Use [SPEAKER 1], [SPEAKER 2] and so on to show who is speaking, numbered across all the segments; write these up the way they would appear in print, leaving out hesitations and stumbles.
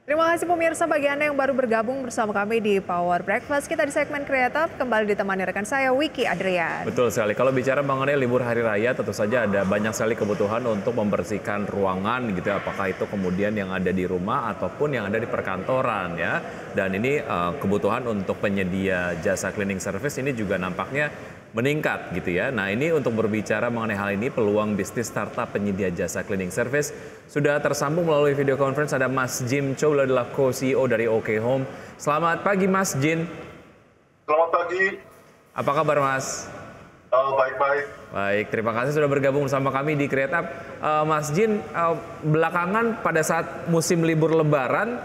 [SPEAKER 1] Terima kasih pemirsa bagi Anda yang baru bergabung bersama kami di Power Breakfast. Kita di segmen kreatif kembali ditemani rekan saya Wiki Adrian.
[SPEAKER 2] Betul sekali. Kalau bicara mengenai libur hari raya, tentu saja ada banyak sekali kebutuhan untuk membersihkan ruangan gitu. Apakah itu kemudian yang ada di rumah ataupun yang ada di perkantoran ya. Dan ini kebutuhan untuk penyedia jasa cleaning service ini juga nampaknya meningkat gitu ya. Nah ini untuk berbicara mengenai hal ini, peluang bisnis startup penyedia jasa cleaning service sudah tersambung melalui video conference. Ada Mas Jim Chow adalah co-CEO dari OK Home. Selamat pagi Mas Jin.
[SPEAKER 3] Selamat pagi.
[SPEAKER 2] Apa kabar Mas?
[SPEAKER 3] Baik-baik.
[SPEAKER 2] Baik, terima kasih sudah bergabung bersama kami di Kreatif. Mas Jin, belakangan pada saat musim libur Lebaran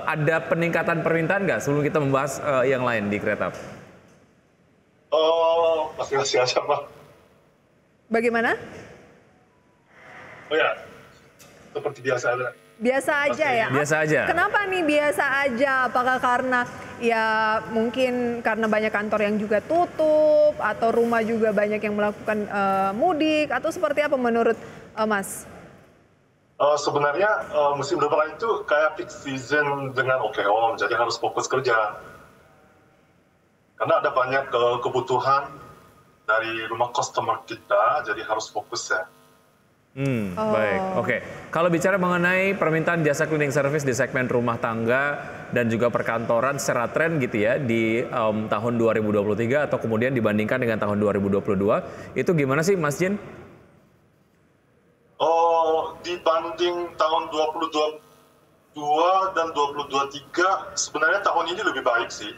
[SPEAKER 2] ada peningkatan permintaan nggak sebelum kita membahas yang lain di Kreatif?
[SPEAKER 3] Masih aja, Pak.
[SPEAKER 1] Bagaimana?
[SPEAKER 3] Oh ya, seperti biasa aja.
[SPEAKER 1] Biasa aja ya?
[SPEAKER 2] Biasa aja.
[SPEAKER 1] Kenapa nih biasa aja? Apakah karena ya mungkin karena banyak kantor yang juga tutup atau rumah juga banyak yang melakukan mudik atau seperti apa menurut Mas?
[SPEAKER 3] Sebenarnya musim lebaran itu kayak peak season dengan OK Home, jadi harus fokus kerja. Karena ada banyak kebutuhan dari rumah customer kita, jadi harus fokus ya.
[SPEAKER 2] Baik, oke. Kalau bicara mengenai permintaan jasa cleaning service di segmen rumah tangga dan juga perkantoran secara tren gitu ya di tahun 2023 atau kemudian dibandingkan dengan tahun 2022, itu gimana sih Mas Jin?
[SPEAKER 3] Dibanding tahun 2022 dan 2023, sebenarnya tahun ini lebih baik sih.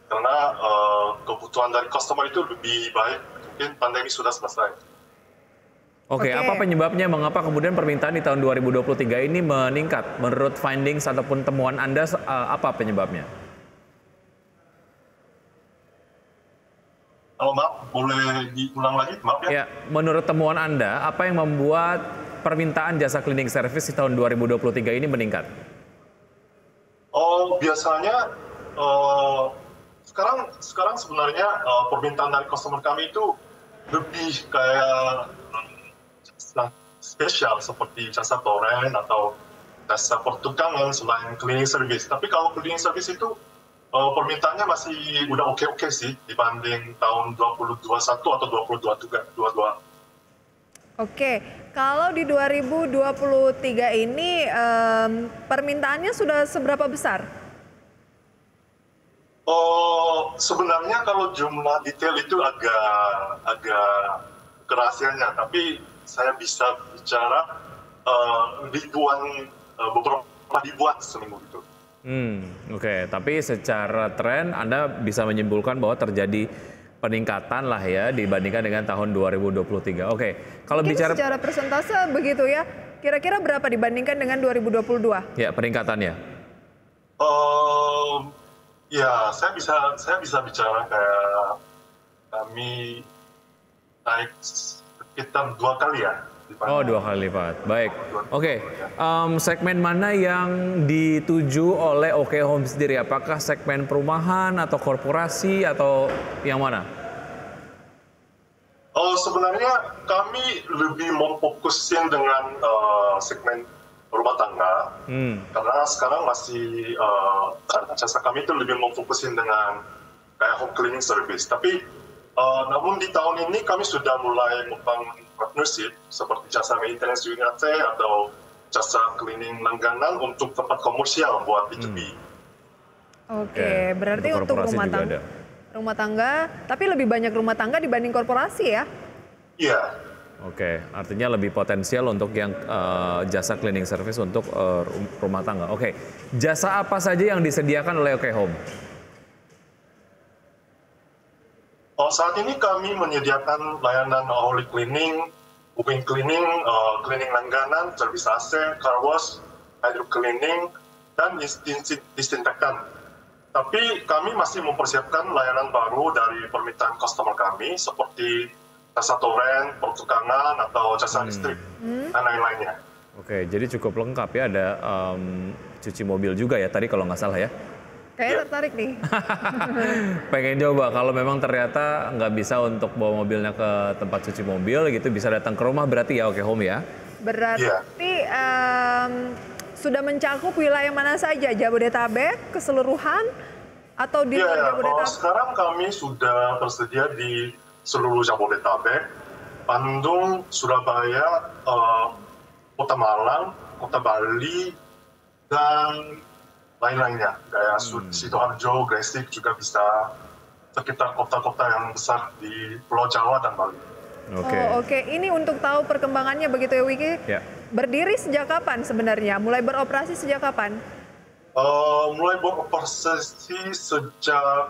[SPEAKER 3] Karena kebutuhan dari customer itu lebih baik, mungkin pandemi sudah selesai.
[SPEAKER 2] Oke, apa penyebabnya mengapa kemudian permintaan di tahun 2023 ini meningkat? Menurut findings ataupun temuan Anda, apa penyebabnya?
[SPEAKER 3] Maaf, boleh diulang lagi? Maaf ya.
[SPEAKER 2] Ya, menurut temuan Anda, apa yang membuat permintaan jasa cleaning service di tahun 2023 ini meningkat?
[SPEAKER 3] Biasanya sekarang sebenarnya permintaan dari customer kami itu lebih kayak spesial seperti jasa toren atau jasa pertukangan selain cleaning service. Tapi kalau cleaning service itu permintaannya masih udah oke sih dibanding tahun 2021 atau 2022.
[SPEAKER 1] Oke, kalau di 2023 ini permintaannya sudah seberapa besar?
[SPEAKER 3] Sebenarnya kalau jumlah detail itu agak kerahasiaannya, tapi saya bisa bicara beberapa ribuan seminggu itu.
[SPEAKER 2] Oke. Tapi secara tren Anda bisa menyimpulkan bahwa terjadi peningkatan lah ya dibandingkan dengan tahun 2023. Oke, kalau
[SPEAKER 1] Mungkin
[SPEAKER 2] bicara
[SPEAKER 1] secara persentase begitu ya, kira-kira berapa dibandingkan dengan 2022?
[SPEAKER 2] ya peningkatannya.
[SPEAKER 3] Ya, saya bisa bicara kayak kami naik sekitar 2 kali ya.
[SPEAKER 2] Oh, 2 kali lipat. Baik. Oke. Segmen mana yang dituju oleh OK Home sendiri? Apakah segmen perumahan atau korporasi atau yang mana?
[SPEAKER 3] Sebenarnya kami lebih memfokusin dengan segmen rumah tangga. Karena sekarang masih jasa kami itu lebih memfokusin dengan kayak home cleaning service. Tapi namun di tahun ini kami sudah mulai membangun partnership seperti jasa maintenance unit atau jasa cleaning langganan untuk tempat komersial buat B2B.
[SPEAKER 1] Oke, berarti untuk rumah tangga, tapi lebih banyak rumah tangga dibanding korporasi ya?
[SPEAKER 3] Iya.
[SPEAKER 2] Oke, artinya lebih potensial untuk yang jasa cleaning service untuk rumah tangga. Oke, jasa apa saja yang disediakan oleh OK Home?
[SPEAKER 3] Saat ini kami menyediakan layanan holy cleaning, wing cleaning, cleaning langganan, servis AC, car wash, hydro cleaning, dan disinfektan. Tapi kami masih mempersiapkan layanan baru dari permintaan customer kami seperti jasa toren, pertukangan, atau jasa listrik, dan lain-lainnya.
[SPEAKER 2] Oke, jadi cukup lengkap ya, ada cuci mobil juga ya tadi kalau nggak salah ya?
[SPEAKER 1] Kayaknya tertarik nih.
[SPEAKER 2] Pengen coba, kalau memang ternyata nggak bisa untuk bawa mobilnya ke tempat cuci mobil gitu, bisa datang ke rumah berarti ya OK Home ya?
[SPEAKER 1] Berarti sudah mencakup wilayah mana saja? Jabodetabek keseluruhan atau di luar Jabodetabek?
[SPEAKER 3] Sekarang kami sudah tersedia di seluruh Jabodetabek, Bandung, Surabaya, Kota Malang, Kota Bali, dan lain-lainnya. Kayak Sidoarjo, Gresik juga bisa, sekitar kota-kota yang besar di Pulau Jawa dan Bali.
[SPEAKER 1] Oke. Ini untuk tahu perkembangannya begitu ya, Wiki?
[SPEAKER 2] Ya.
[SPEAKER 1] Berdiri sejak kapan sebenarnya? Mulai beroperasi sejak kapan?
[SPEAKER 3] Mulai beroperasi sejak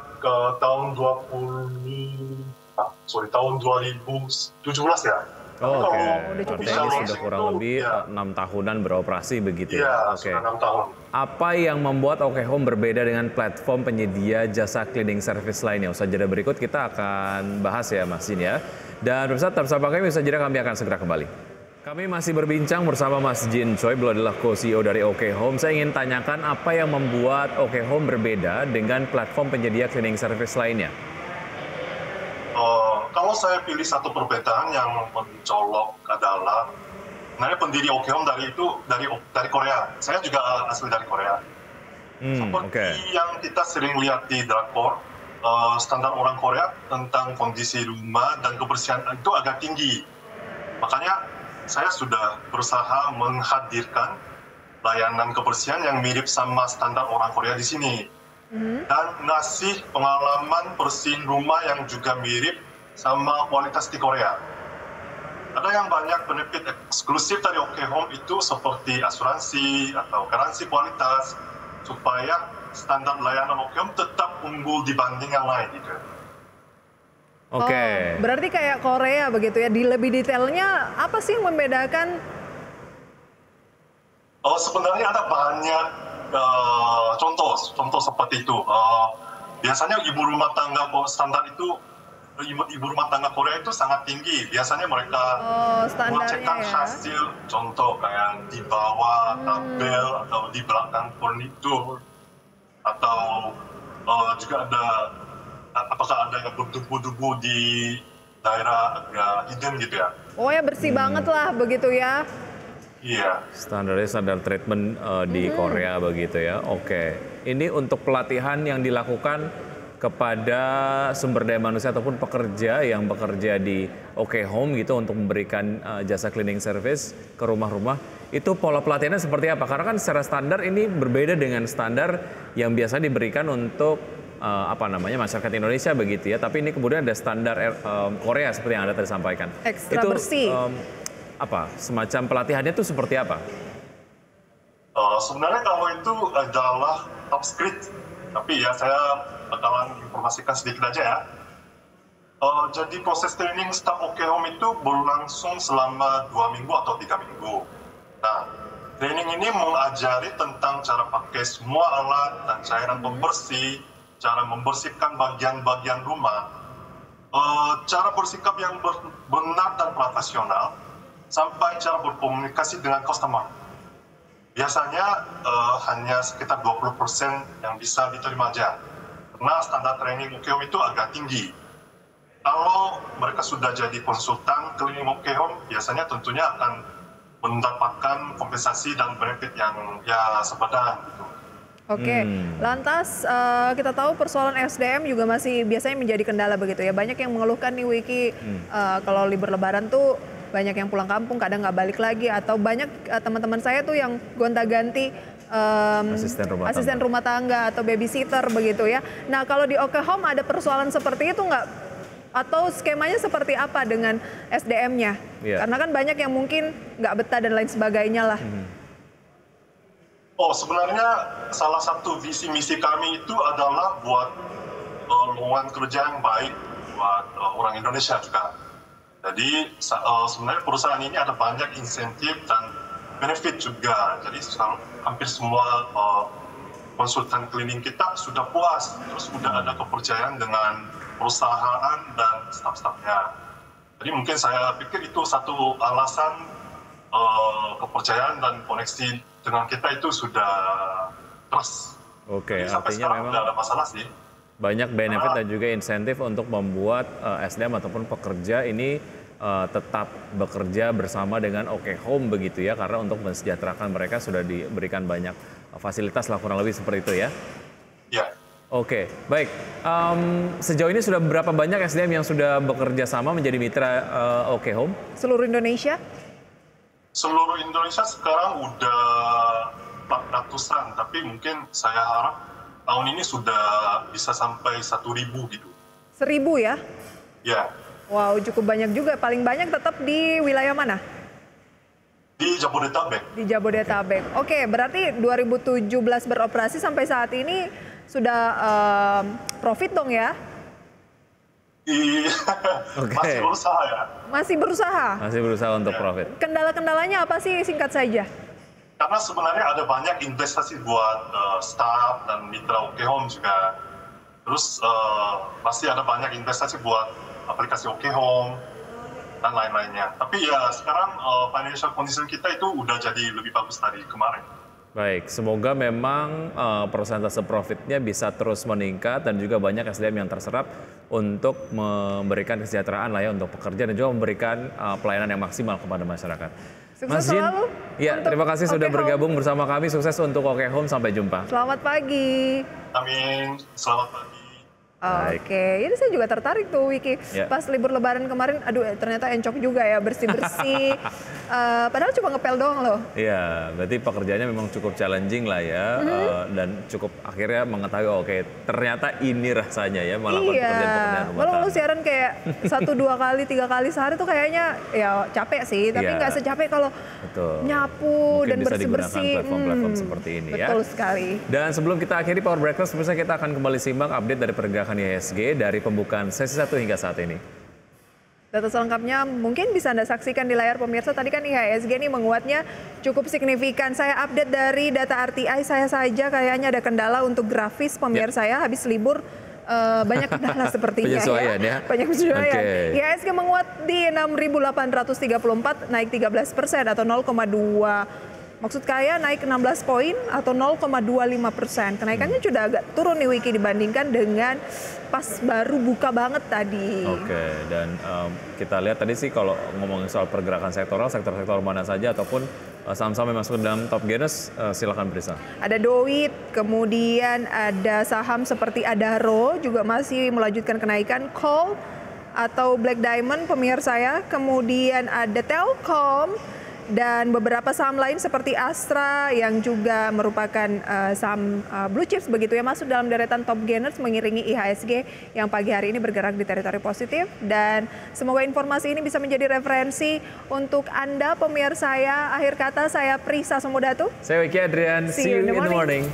[SPEAKER 3] tahun 2017 ya.
[SPEAKER 2] Oke.
[SPEAKER 1] udah cukup
[SPEAKER 2] Artinya
[SPEAKER 1] lama
[SPEAKER 2] ini
[SPEAKER 1] ya.
[SPEAKER 2] sudah kurang lebih 6 tahunan beroperasi begitu
[SPEAKER 3] Iya,
[SPEAKER 2] ya? Oke.
[SPEAKER 3] sudah 6 tahun.
[SPEAKER 2] Apa yang membuat OK Home berbeda dengan platform penyedia jasa cleaning service lainnya? Usaha jeda berikut kita akan bahas ya Mas Jin ya. Dan pemirsa tetap bersama kami, usaha jeda kami akan segera kembali. Kami masih berbincang bersama Mas Jin Choi, beliau adalah co-CEO dari OK Home. Saya ingin tanyakan apa yang membuat OK Home berbeda dengan platform penyedia cleaning service lainnya?
[SPEAKER 3] Kalau saya pilih satu perbedaan yang mencolok adalah sebenarnya pendiri OK Home dari Korea. Saya juga asli dari Korea. Seperti yang kita sering lihat di drakor, standar orang Korea tentang kondisi rumah dan kebersihan itu agak tinggi. Makanya saya sudah berusaha menghadirkan layanan kebersihan yang mirip sama standar orang Korea di sini. Dan ngasih pengalaman bersihin rumah yang juga mirip sama kualitas di Korea. Ada yang banyak benefit eksklusif dari OK Home itu seperti asuransi atau garansi kualitas supaya standar layanan OK Home tetap unggul dibanding yang lain gitu.
[SPEAKER 2] Oke.
[SPEAKER 1] Berarti kayak Korea begitu ya. Di lebih detailnya apa sih yang membedakan?
[SPEAKER 3] Sebenarnya ada banyak contoh seperti itu. Biasanya ibu rumah tangga standar itu, ibu rumah tangga Korea itu sangat tinggi. Biasanya mereka mengecekkan hasil, contoh kayak di bawah tabel atau di belakang furnitur, atau juga ada apakah ada yang berdebu-debu di daerah agak hidden gitu ya.
[SPEAKER 1] Oh ya, bersih banget lah begitu ya.
[SPEAKER 3] Iya.
[SPEAKER 2] Standarnya standar treatment di Korea begitu ya. Oke. Ini untuk pelatihan yang dilakukan kepada sumber daya manusia ataupun pekerja yang bekerja di OK Home gitu untuk memberikan jasa cleaning service ke rumah-rumah. Itu pola pelatihannya seperti apa? Karena kan secara standar ini berbeda dengan standar yang biasa diberikan untuk masyarakat Indonesia begitu ya. Tapi ini kemudian ada standar Korea seperti yang Anda tadi sampaikan.
[SPEAKER 1] Ekstra
[SPEAKER 2] itu,
[SPEAKER 1] bersih.
[SPEAKER 2] Semacam pelatihannya itu seperti apa?
[SPEAKER 3] Sebenarnya kalau itu adalah top script, tapi ya saya bakalan informasikan sedikit aja ya. Jadi proses training staff OK Home itu berlangsung selama 2 minggu atau 3 minggu. Nah, training ini mengajari tentang cara pakai semua alat dan cairan pembersih, cara membersihkan bagian-bagian rumah, cara bersikap yang benar dan profesional, sampai cara berkomunikasi dengan customer. Biasanya hanya sekitar 20% yang bisa diterima aja. Karena standar training OK Home itu agak tinggi. Kalau mereka sudah jadi konsultan cleaning OK Home, biasanya tentunya akan mendapatkan kompensasi dan benefit yang ya sepadan gitu.
[SPEAKER 1] Oke, lantas kita tahu persoalan SDM juga masih biasanya menjadi kendala begitu ya. Banyak yang mengeluhkan nih Wiki, kalau libur lebaran tuh banyak yang pulang kampung, kadang nggak balik lagi, atau banyak teman-teman saya tuh yang gonta-ganti asisten rumah tangga atau babysitter begitu ya. Nah kalau di OK Home ada persoalan seperti itu nggak? Atau skemanya seperti apa dengan SDM-nya? Karena kan banyak yang mungkin nggak betah dan lain sebagainya lah.
[SPEAKER 3] Sebenarnya salah satu visi misi kami itu adalah buat lowongan kerja yang baik buat orang Indonesia juga. Jadi sebenarnya perusahaan ini ada banyak insentif dan benefit juga. Jadi hampir semua konsultan cleaning kita sudah puas, terus sudah ada kepercayaan dengan perusahaan dan staf-stafnya. Jadi mungkin saya pikir itu satu alasan kepercayaan dan koneksi dengan kita itu sudah trust.
[SPEAKER 2] Oke,
[SPEAKER 3] jadi, sampai
[SPEAKER 2] artinya
[SPEAKER 3] sekarang
[SPEAKER 2] memang
[SPEAKER 3] tidak ada masalah sih.
[SPEAKER 2] Banyak benefit dan juga insentif untuk membuat SDM ataupun pekerja ini tetap bekerja bersama dengan OK Home begitu ya, karena untuk mensejahterakan mereka sudah diberikan banyak fasilitas lah kurang lebih seperti itu ya.
[SPEAKER 3] Ya.
[SPEAKER 2] Oke, baik. Sejauh ini sudah berapa banyak SDM yang sudah bekerja sama menjadi mitra OK Home?
[SPEAKER 1] Seluruh Indonesia?
[SPEAKER 3] Seluruh Indonesia sekarang udah 400-an, tapi mungkin saya harap tahun ini sudah bisa sampai 1.000 gitu.
[SPEAKER 1] 1.000 ya?
[SPEAKER 3] Ya.
[SPEAKER 1] Wow, cukup banyak juga. Paling banyak tetap di wilayah mana?
[SPEAKER 3] Di Jabodetabek.
[SPEAKER 1] Di Jabodetabek. Oke, berarti 2017 beroperasi sampai saat ini sudah profit dong ya?
[SPEAKER 3] Iya, masih berusaha ya.
[SPEAKER 1] Masih berusaha?
[SPEAKER 2] Masih berusaha untuk profit.
[SPEAKER 1] Kendala-kendalanya apa sih, singkat saja?
[SPEAKER 3] Karena sebenarnya ada banyak investasi buat staff dan mitra OK Home juga. Terus masih ada banyak investasi buat aplikasi OK Home dan lain-lainnya. Tapi ya sekarang financial condition kita itu udah jadi lebih bagus dari kemarin.
[SPEAKER 2] Baik, semoga memang persentase profitnya bisa terus meningkat dan juga banyak SDM yang terserap untuk memberikan kesejahteraan lah ya untuk pekerja dan juga memberikan pelayanan yang maksimal kepada masyarakat.
[SPEAKER 1] Sukses
[SPEAKER 2] Mas Jin,
[SPEAKER 1] selalu.
[SPEAKER 2] Ya, terima kasih sudah bergabung bersama kami. Sukses untuk OK Home. Sampai jumpa.
[SPEAKER 1] Selamat pagi.
[SPEAKER 3] Amin. Selamat pagi.
[SPEAKER 1] Oke, ini saya juga tertarik tuh Wiki.
[SPEAKER 2] Ya.
[SPEAKER 1] Pas libur lebaran kemarin, aduh ternyata encok juga ya, bersih-bersih. Padahal cuma ngepel doang loh.
[SPEAKER 2] Iya, berarti pekerjaannya memang cukup challenging lah ya. Dan cukup akhirnya mengetahui oke, ternyata ini rasanya ya melakukan pekerjaan-pekerjaan rumah
[SPEAKER 1] tangga. Kalau siaran kayak 1, 2 kali, 3 kali sehari tuh kayaknya ya capek sih. Tapi nggak secapek kalau nyapu
[SPEAKER 2] mungkin
[SPEAKER 1] dan
[SPEAKER 2] bisa
[SPEAKER 1] bersih-bersih.
[SPEAKER 2] Platform-platform seperti ini ya.
[SPEAKER 1] Betul sekali.
[SPEAKER 2] Dan sebelum kita akhiri Power Breakfast, pemirsa kita akan kembali simak update dari pergerakan IHSG dari pembukaan sesi 1 hingga saat ini.
[SPEAKER 1] Data selengkapnya mungkin bisa Anda saksikan di layar pemirsa. Tadi kan IHSG ini menguatnya cukup signifikan. Saya update dari data RTI saya saja kayaknya ada kendala untuk grafis pemirsa ya. Habis libur banyak kendala sepertinya ya. Banyak penyesuaian. Okay. IHSG menguat di 6.834 naik 13% atau 0,2. Maksud kaya naik 16 poin atau 0,25%. Kenaikannya sudah agak turun nih Wiki dibandingkan dengan pas baru buka banget tadi.
[SPEAKER 2] Oke, dan kita lihat tadi sih kalau ngomongin soal pergerakan sektoral, sektor-sektor mana saja ataupun saham-saham yang masuk dalam top gainers, silakan Prisa.
[SPEAKER 1] Ada Doit, kemudian ada saham seperti Adaro juga masih melanjutkan kenaikan, Call atau Black Diamond pemirsa ya, kemudian ada Telkom, dan beberapa saham lain seperti Astra yang juga merupakan saham blue chips begitu ya, masuk dalam deretan top gainers mengiringi IHSG yang pagi hari ini bergerak di teritori positif. Dan semoga informasi ini bisa menjadi referensi untuk Anda pemirsa ya. Akhir kata saya Prisa Samudatu.
[SPEAKER 2] Saya Wiki Adrian. See you in the morning.